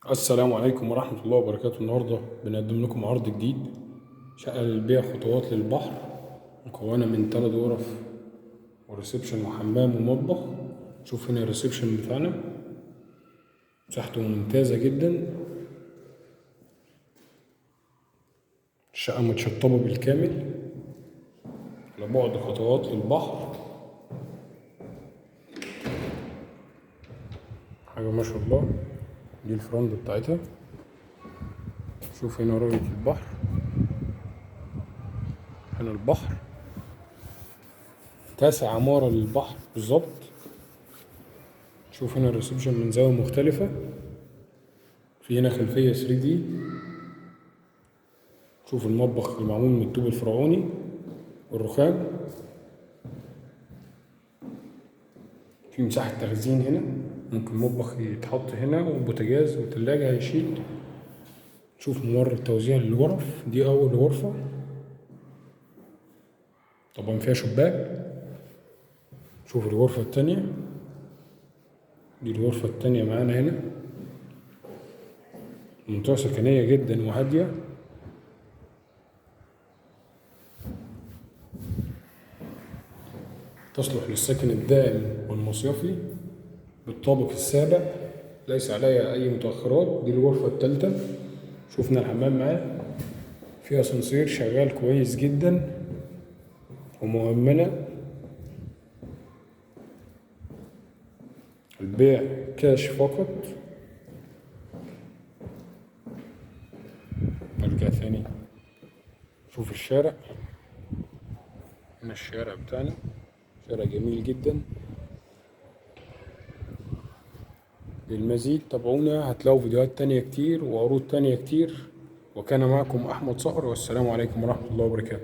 السلام عليكم ورحمة الله وبركاته. النهاردة بنقدم لكم عرض جديد، شقة للبيع خطوات للبحر، مكونة من 3 غرف وريسبشن وحمام ومطبخ. شوف هنا الريسبشن بتاعنا، مساحته ممتازة جدا. الشقة متشطبة بالكامل على بعد خطوات للبحر، حاجة ما شاء الله. دي الفرند بتاعتها. شوف هنا رؤية البحر، هنا البحر 9 عمارة للبحر بالظبط. شوف هنا الريسبشن من زاوية مختلفة، في هنا خلفية 3D. شوف المطبخ المعمول من الطوب الفرعوني والرخام. في مساحة تخزين هنا، ممكن مطبخ يتحط هنا وبوتاجاز وتلاجة هيشيل. شوف ممر توزيع للغرف، دي أول غرفة طبعا فيها شباك. شوف الغرفة التانية، دي الغرفة التانية معانا هنا. منطقة سكنية جدا وهادية. تصلح للسكن الدائم والمصيفي بالطابق السابع، ليس عليها أي متأخرات. دي الغرفة التالتة. شوفنا الحمام معاه، فيها اسانسير شغال كويس جدا ومؤمنة. البيع كاش فقط. نرجع ثاني، شوف الشارع، هنا الشارع بتاعنا، شارع جميل جدا. للمزيد تابعونا، هتلاقوا فيديوهات تانية كتير وعروض تانية كتير. وكان معكم أحمد صقر، والسلام عليكم ورحمة الله وبركاته.